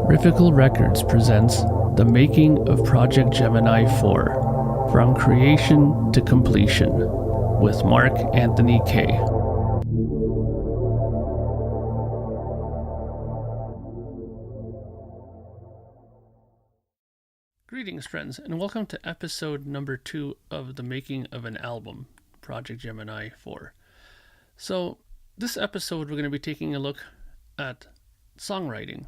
Rifical Records presents The Making of Project Gemineye 4, From Creation to Completion, with Mark Anthony Kay. Greetings, friends, and welcome to episode number 2 of The Making of an Album, Project Gemineye 4. So, this episode we're going to be taking a look at songwriting.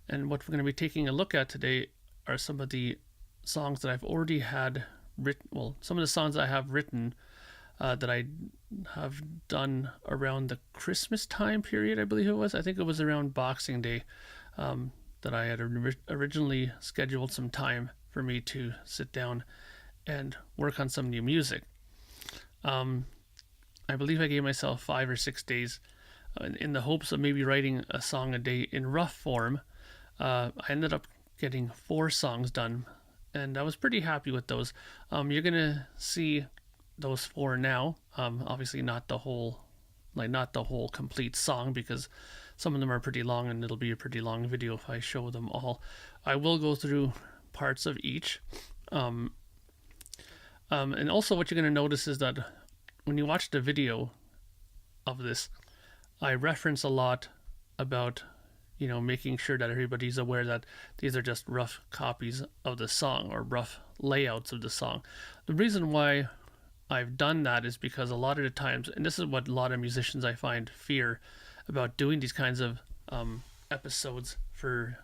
And what we're going to be taking a look at today are some of the songs that I've already had written, some of the songs I have written that I have done around the Christmas time period, I believe it was. I think it was around Boxing Day that I had originally scheduled some time for me to sit down and work on some new music. I believe I gave myself 5 or 6 days in the hopes of maybe writing a song a day in rough form. I ended up getting 4 songs done, and I was pretty happy with those. You're gonna see those 4 now. Obviously not the whole complete song, because some of them are pretty long, and it'll be a pretty long video if I show them all. I will go through parts of each. And also what you're gonna notice is that when you watch the video of this, I reference a lot about making sure that everybody's aware that these are just rough copies of the song or rough layouts of the song. The reason why I've done that is because a lot of the times, and this is what a lot of musicians I find fear about doing these kinds of episodes for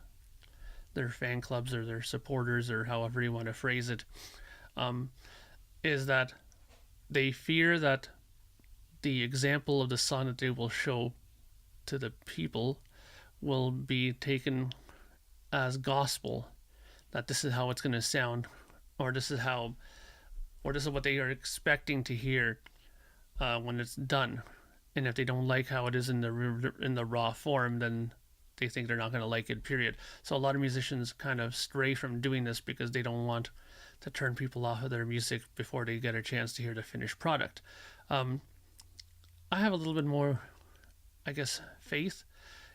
their fan clubs or their supporters, or however you want to phrase it, is that they fear that the example of the song that they will show to the people will be taken as gospel, that this is how it's going to sound, or this is what they are expecting to hear when it's done. And if they don't like how it is in the raw form, then they think they're not going to like it, period. So a lot of musicians kind of stray from doing this because they don't want to turn people off of their music before they get a chance to hear the finished product. I have a little bit more, I guess, faith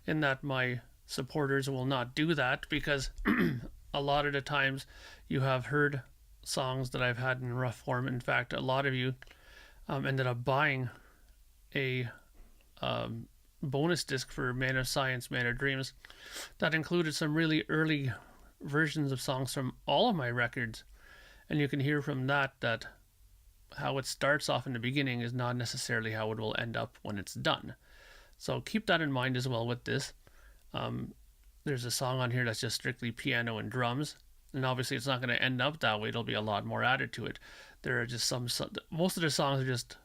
in that my supporters will not do that, because a lot of the times you have heard songs that I've had in rough form. In fact, a lot of you ended up buying a bonus disc for Man of Science, Man of Dreams that included some really early versions of songs from all of my records. And you can hear from that how it starts off in the beginning is not necessarily how it will end up when it's done. So keep that in mind as well with this. There's a song on here that's just strictly piano and drums, and obviously it's not going to end up that way. There'll be a lot more added to it. There are just most of the songs are just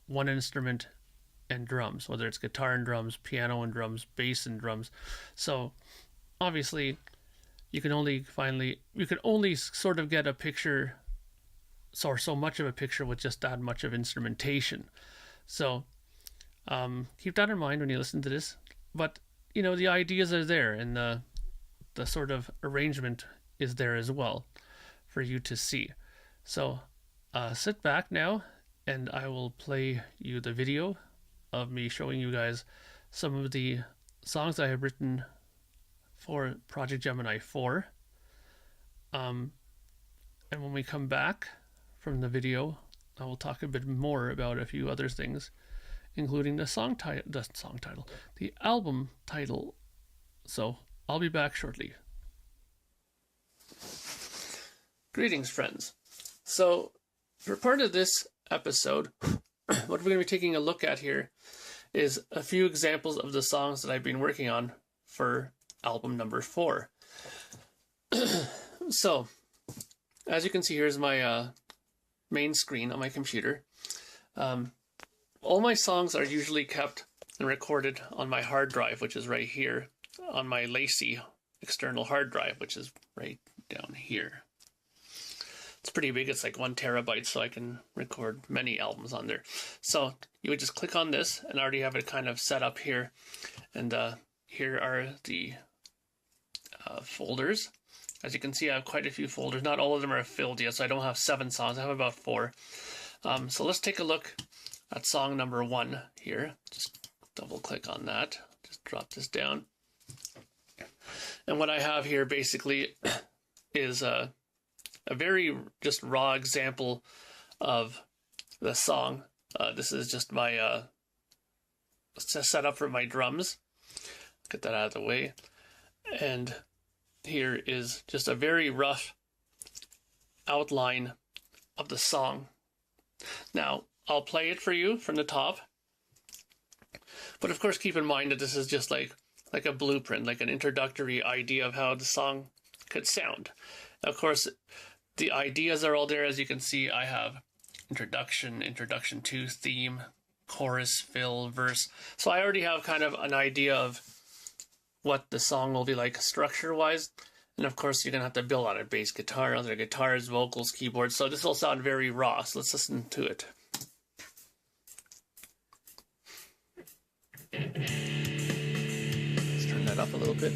one instrument and drums, whether it's guitar and drums, piano and drums, bass and drums. So obviously you can only sort of get a picture, so much of a picture with just that much of instrumentation. So keep that in mind when you listen to this. But the ideas are there, and the sort of arrangement is there as well for you to see. So sit back now, and I will play you the video of me showing you guys some of the songs I have written for Project Gemineye 4. And when we come back from the video, I will talk a bit more about a few other things, including the album title. So I'll be back shortly. Greetings, friends. So for part of this episode, what we're going to be taking a look at here is a few examples of the songs that I've been working on for album number 4. So as you can see, here's my main screen on my computer. All my songs are usually kept and recorded on my hard drive, which is right here, on my Lacy external hard drive, which is right down here. It's pretty big. It's like 1 terabyte, so I can record many albums on there. So you would just click on this, and I already have it kind of set up here. And here are the folders. As you can see, I have quite a few folders. Not all of them are filled yet, so I don't have 7 songs. I have about 4. So let's take a look at song number 1 here. Just double click on that. Just drop this down. And what I have here basically is a very just raw example of the song. This is just my setup for my drums. Get that out of the way. And here is just a very rough outline of the song. Now, I'll play it for you from the top. But of course, keep in mind that this is just like a blueprint, like an introductory idea of how the song could sound. Of course, the ideas are all there. As you can see, I have introduction, introduction to, theme, chorus, fill, verse. So I already have kind of an idea of what the song will be like structure-wise. And of course, you're going to have to build on it. Bass guitar, other guitars, vocals, keyboards. So this will sound very raw. So let's listen to it. Let's turn that up a little bit.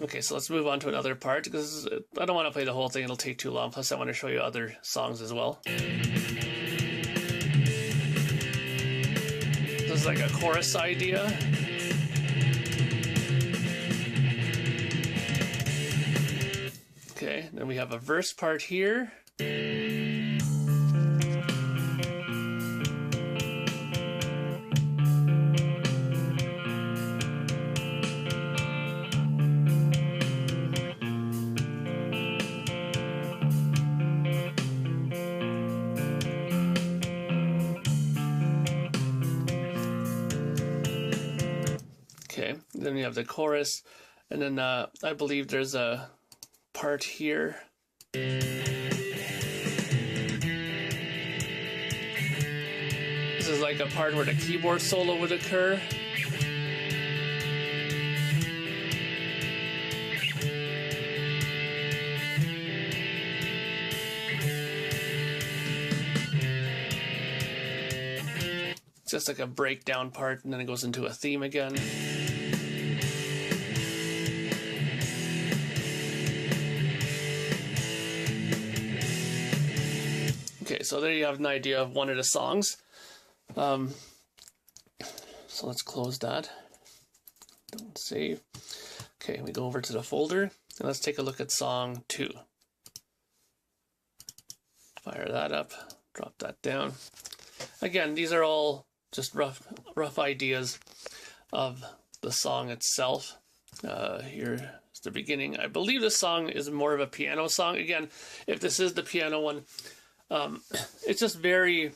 Okay, so let's move on to another part, because I don't want to play the whole thing, it'll take too long, plus I want to show you other songs as well. This is like a chorus idea. Okay, then we have a verse part here. Okay, then we have the chorus, and then I believe there's a part here. This is like a part where the keyboard solo would occur. It's just like a breakdown part, and then it goes into a theme again. Okay, so there you have an idea of one of the songs. So let's close that. Don't save. Okay, we go over to the folder, and let's take a look at song 2. Fire that up, drop that down. Again, these are all just rough ideas of the song itself. Here's the beginning. I believe this song is more of a piano song. Again, if this is the piano one, it's just very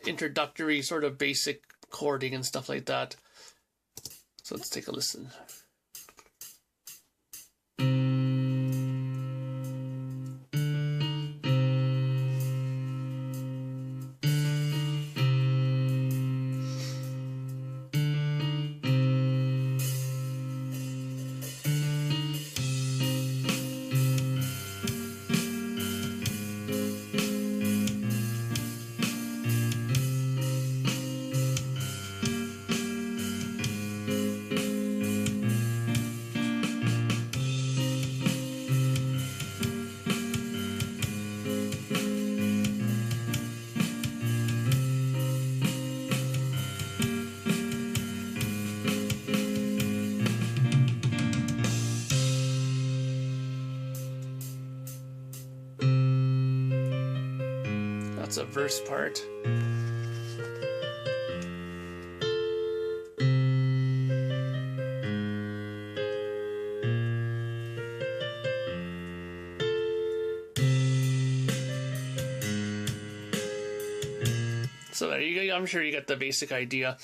introductory, sort of basic chording and stuff like that. So let's take a listen. That's a verse part. So there you go. I'm sure you get the basic idea.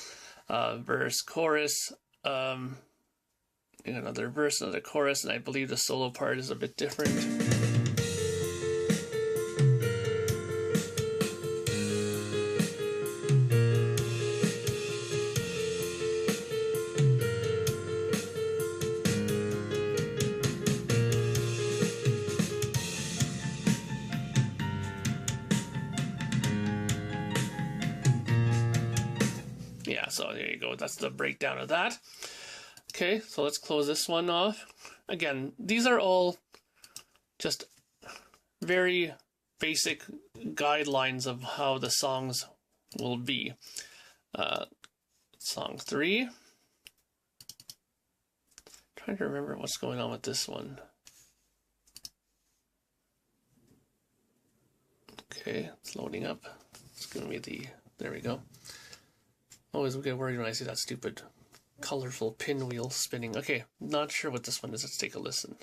Verse, chorus, another verse, another chorus, and I believe the solo part is a bit different. Yeah, so there you go. That's the breakdown of that. Okay, so let's close this one off. Again, these are all just very basic guidelines of how the songs will be. Song 3. Trying to remember what's going on with this one. Okay, it's loading up. It's giving me the, there we go. Always get worried when I see that stupid colorful pinwheel spinning. Okay, not sure what this one is. Let's take a listen.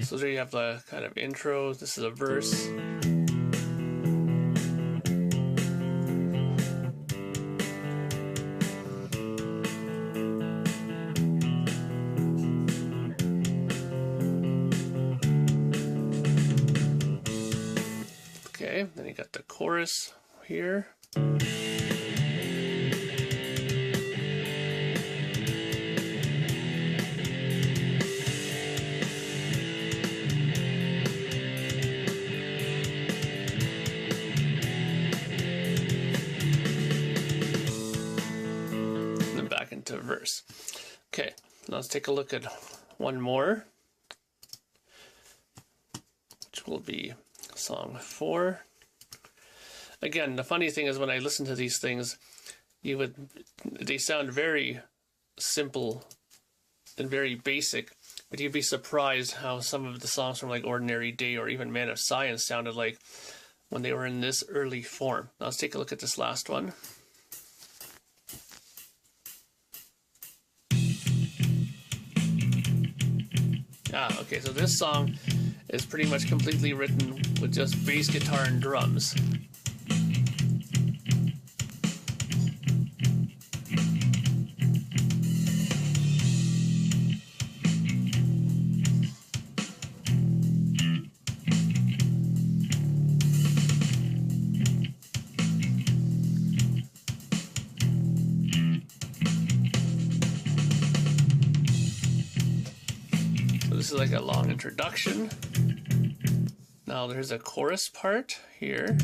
So there you have the kind of intro. This is a verse. Okay, then you got the chorus here. Into verse. Okay, now let's take a look at one more, which will be song 4. Again, the funny thing is when I listen to these things, they sound very simple and very basic, but you'd be surprised how some of the songs from like Ordinary Day or even Man of Science sounded like when they were in this early form. Now let's take a look at this last one. Okay, so this song is pretty much completely written with just bass guitar and drums. This is like a long introduction. Now there's a chorus part here.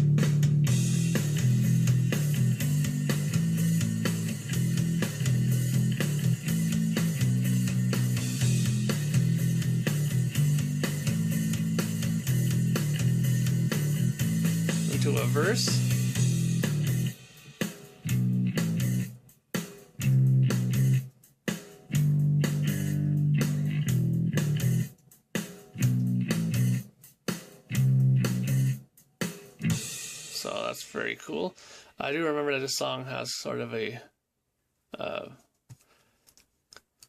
Into a verse. So that's very cool. I do remember that this song has sort of a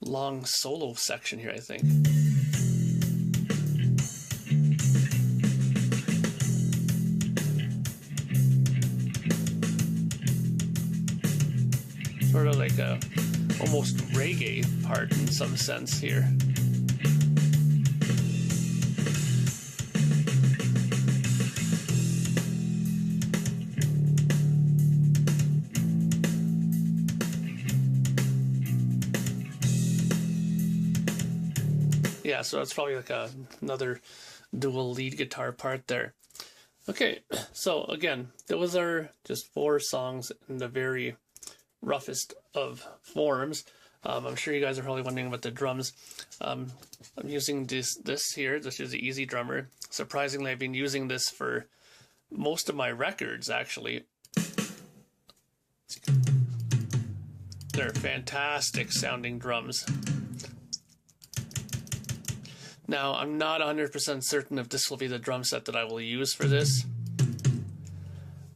long solo section here, I think. Sort of like a almost reggae part in some sense here. Yeah, so that's probably like another dual lead guitar part there. Okay, so again, those are just 4 songs in the very roughest of forms. I'm sure you guys are probably wondering about the drums. I'm using this here. This is the Easy Drummer. Surprisingly, I've been using this for most of my records, actually. They're fantastic sounding drums. Now, I'm not 100% certain if this will be the drum set that I will use for this,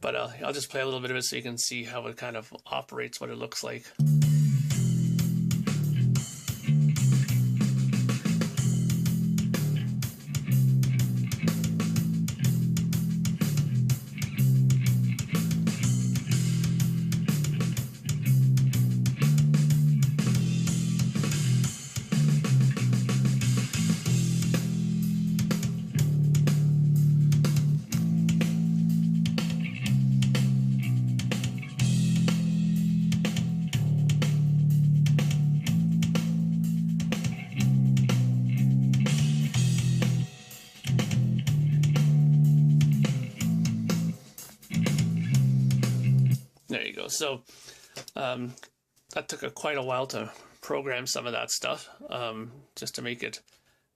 But I'll just play a little bit of it so you can see how it kind of operates, what it looks like. There you go. So that took quite a while to program some of that stuff, just to make it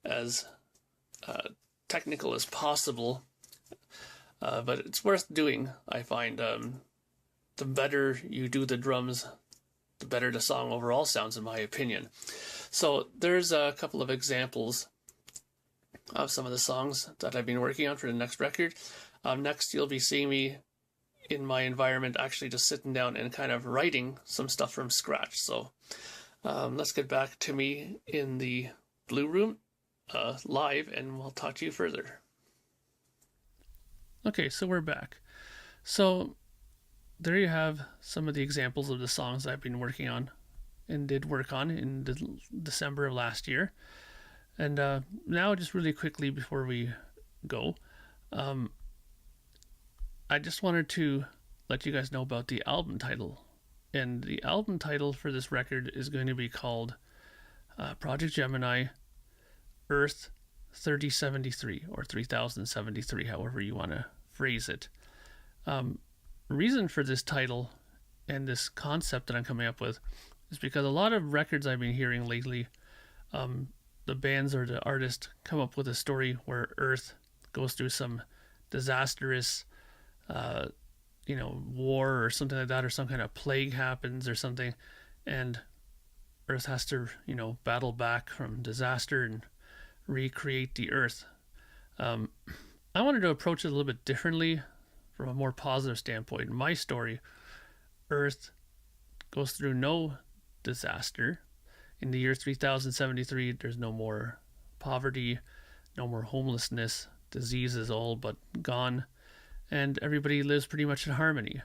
as technical as possible. But it's worth doing, I find. The better you do the drums, the better the song overall sounds, in my opinion. So there's a couple of examples of some of the songs that I've been working on for the next record. Next, you'll be seeing me in my environment actually just sitting down and kind of writing some stuff from scratch. So let's get back to me in the Blue Room live, and we'll talk to you further. Okay, so we're back. So there you have some of the examples of the songs I've been working on and did work on in December of last year. And now, just really quickly before we go, I just wanted to let you guys know about the album title. And the album title for this record is going to be called Projekt Gemineye Earth 3073 or 3073, however you want to phrase it. Reason for this title and this concept that I'm coming up with is because a lot of records I've been hearing lately, the bands or the artists come up with a story where Earth goes through some disastrous war or something like that, or some kind of plague happens or something, and Earth has to, battle back from disaster and recreate the Earth. I wanted to approach it a little bit differently from a more positive standpoint. In my story, Earth goes through no disaster. In the year 3073, there's no more poverty, no more homelessness, disease is all but gone, and everybody lives pretty much in harmony.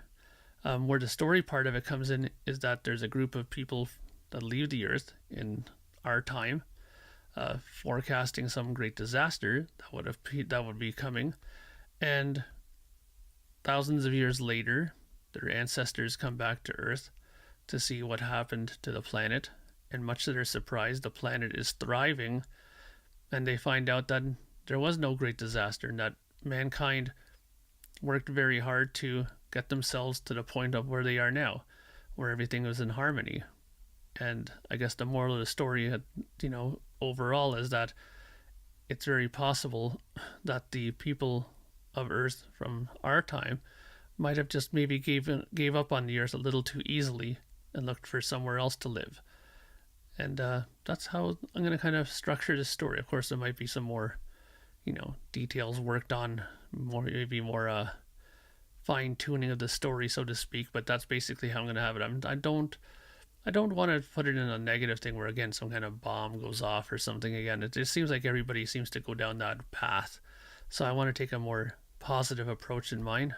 Where the story part of it comes in is that there's a group of people that leave the Earth in our time, forecasting some great disaster that would be coming, and thousands of years later, their ancestors come back to Earth to see what happened to the planet, and much to their surprise, the planet is thriving, and they find out that there was no great disaster, and that mankind worked very hard to get themselves to the point of where they are now, where everything was in harmony. And I guess the moral of the story, overall, is that it's very possible that the people of Earth from our time might have just maybe gave up on the Earth a little too easily and looked for somewhere else to live. And that's how I'm going to kind of structure this story. Of course, there might be some more, details worked on, maybe more fine tuning of the story, so to speak. But that's basically how I'm going to have it. I don't want to put it in a negative thing where, again, some kind of bomb goes off or something again. It just seems like everybody seems to go down that path. So I want to take a more positive approach in mind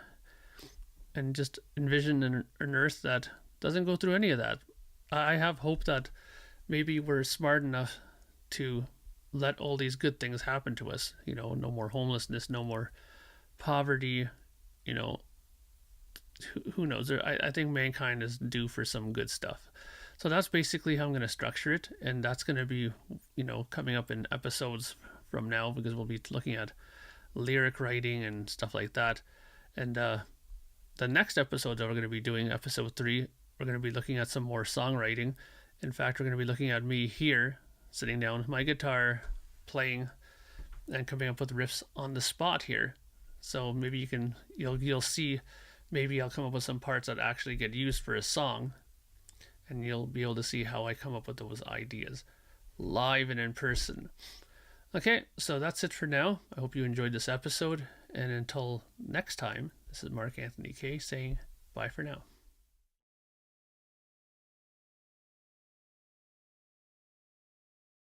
and just envision an Earth that doesn't go through any of that. I have hope that maybe we're smart enough to let all these good things happen to us. No more homelessness, no more poverty, who knows? I think mankind is due for some good stuff. So that's basically how I'm going to structure it, and that's going to be, coming up in episodes from now, because we'll be looking at lyric writing and stuff like that. And the next episode that we're going to be doing, episode 3, we're going to be looking at some more songwriting. In fact, we're going to be looking at me here, sitting down with my guitar, playing, and coming up with riffs on the spot here. So maybe you'll see, maybe I'll come up with some parts that actually get used for a song, and you'll be able to see how I come up with those ideas live and in person. Okay, so that's it for now. I hope you enjoyed this episode, and until next time, This is Mark Anthony K saying bye for now.